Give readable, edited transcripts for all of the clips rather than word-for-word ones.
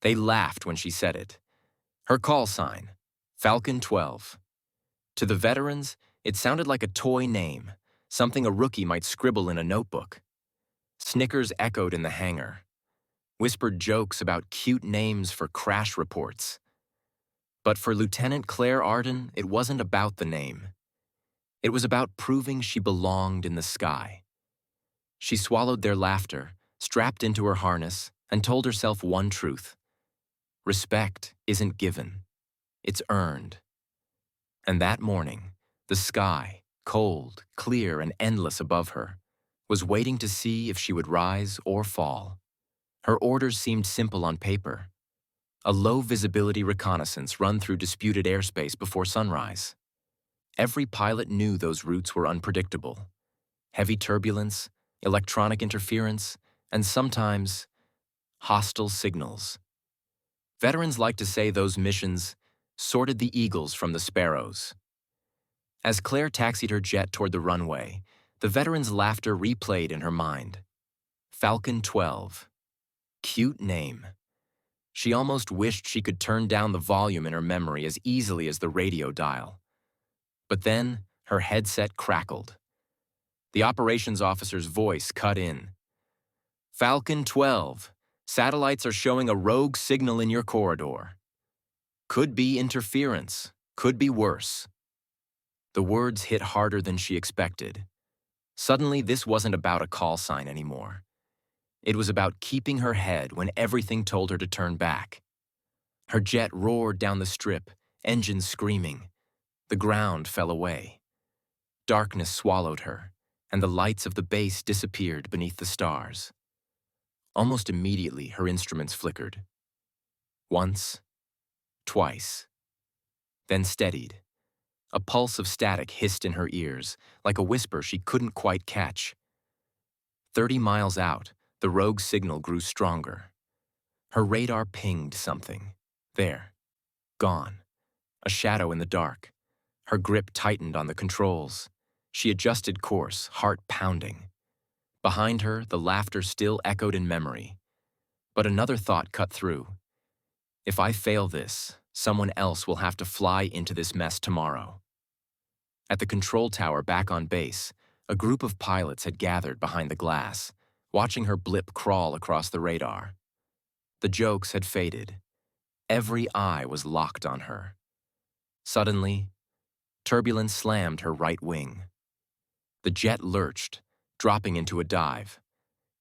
They laughed when she said it. Her call sign, Falcon 12. To the veterans, it sounded like a toy name, something a rookie might scribble in a notebook. Snickers echoed in the hangar. Whispered jokes about cute names for crash reports. But for Lieutenant Clare Ardan, it wasn't about the name. It was about proving she belonged in the sky. She swallowed their laughter, strapped into her harness, and told herself one truth. Respect isn't given. It's earned. And that morning, the sky, cold, clear, and endless above her, was waiting to see if she would rise or fall. Her orders seemed simple on paper. A low-visibility reconnaissance run through disputed airspace before sunrise. Every pilot knew those routes were unpredictable. Heavy turbulence, electronic interference, and sometimes hostile signals. Veterans like to say those missions sorted the eagles from the sparrows. As Claire taxied her jet toward the runway, the veteran's laughter replayed in her mind. Falcon 12. Cute name. She almost wished she could turn down the volume in her memory as easily as the radio dial. But then, her headset crackled. The operations officer's voice cut in. Falcon 12. Satellites are showing a rogue signal in your corridor. Could be interference. Could be worse. The words hit harder than she expected. Suddenly, this wasn't about a call sign anymore. It was about keeping her head when everything told her to turn back. Her jet roared down the strip, engines screaming. The ground fell away. Darkness swallowed her, and the lights of the base disappeared beneath the stars. Almost immediately, her instruments flickered. Once, twice, then steadied. A pulse of static hissed in her ears, like a whisper she couldn't quite catch. 30 miles out, the rogue signal grew stronger. Her radar pinged something. There. Gone. A shadow in the dark. Her grip tightened on the controls. She adjusted course, heart pounding. Behind her, the laughter still echoed in memory. But another thought cut through. If I fail this, someone else will have to fly into this mess tomorrow. At the control tower back on base, a group of pilots had gathered behind the glass, watching her blip crawl across the radar. The jokes had faded. Every eye was locked on her. Suddenly, turbulence slammed her right wing. The jet lurched, dropping into a dive.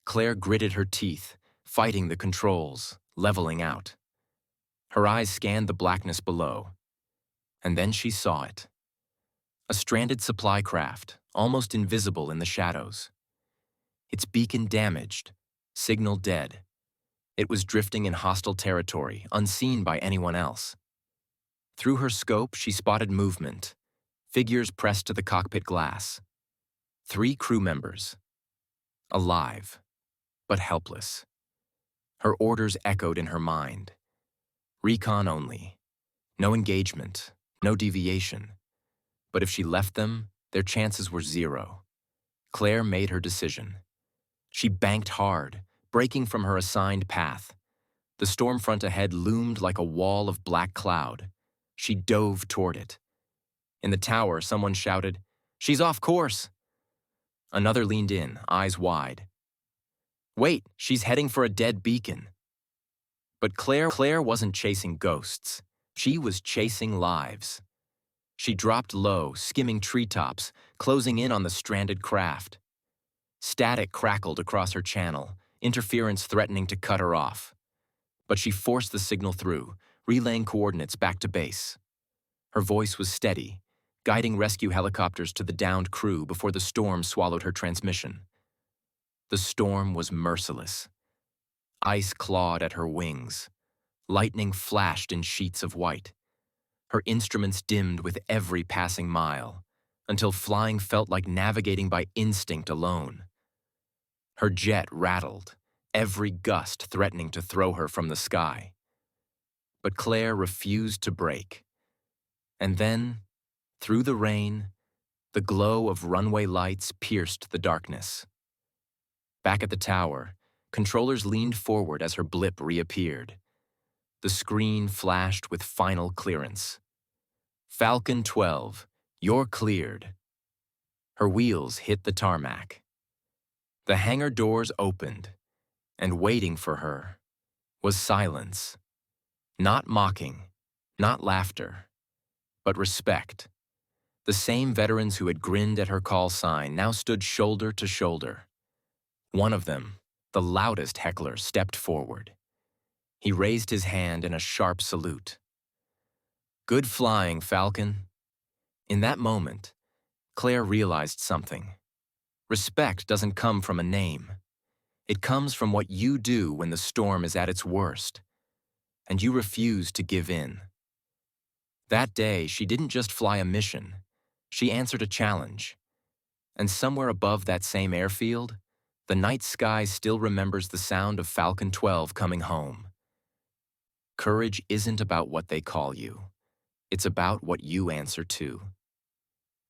Claire gritted her teeth, fighting the controls, leveling out. Her eyes scanned the blackness below. And then she saw it. A stranded supply craft, almost invisible in the shadows. Its beacon damaged, signal dead. It was drifting in hostile territory, unseen by anyone else. Through her scope, she spotted movement, figures pressed to the cockpit glass. 3 crew members. Alive, but helpless. Her orders echoed in her mind. Recon only. No engagement, no deviation. But if she left them, their chances were 0. Claire made her decision. She banked hard, breaking from her assigned path. The storm front ahead loomed like a wall of black cloud. She dove toward it. In the tower, someone shouted, "She's off course!" Another leaned in, eyes wide. "Wait, she's heading for a dead beacon." But Claire wasn't chasing ghosts. She was chasing lives. She dropped low, skimming treetops, closing in on the stranded craft. Static crackled across her channel, interference threatening to cut her off. But she forced the signal through, relaying coordinates back to base. Her voice was steady, guiding rescue helicopters to the downed crew before the storm swallowed her transmission. The storm was merciless. Ice clawed at her wings. Lightning flashed in sheets of white. Her instruments dimmed with every passing mile, until flying felt like navigating by instinct alone. Her jet rattled, every gust threatening to throw her from the sky. But Claire refused to break. And then, through the rain, the glow of runway lights pierced the darkness. Back at the tower, controllers leaned forward as her blip reappeared. The screen flashed with final clearance. Falcon 12, you're cleared. Her wheels hit the tarmac. The hangar doors opened, and waiting for her was silence. Not mocking, not laughter, but respect. The same veterans who had grinned at her call sign now stood shoulder to shoulder. One of them, the loudest heckler, stepped forward. He raised his hand in a sharp salute. Good flying, Falcon. In that moment, Claire realized something. Respect doesn't come from a name. It comes from what you do when the storm is at its worst, and you refuse to give in. That day, she didn't just fly a mission. She answered a challenge. And somewhere above that same airfield, the night sky still remembers the sound of Falcon 12 coming home. Courage isn't about what they call you. It's about what you answer to.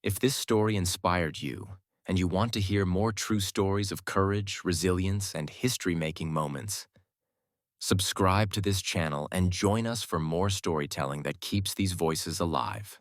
If this story inspired you, and you want to hear more true stories of courage, resilience, and history-making moments, subscribe to this channel and join us for more storytelling that keeps these voices alive.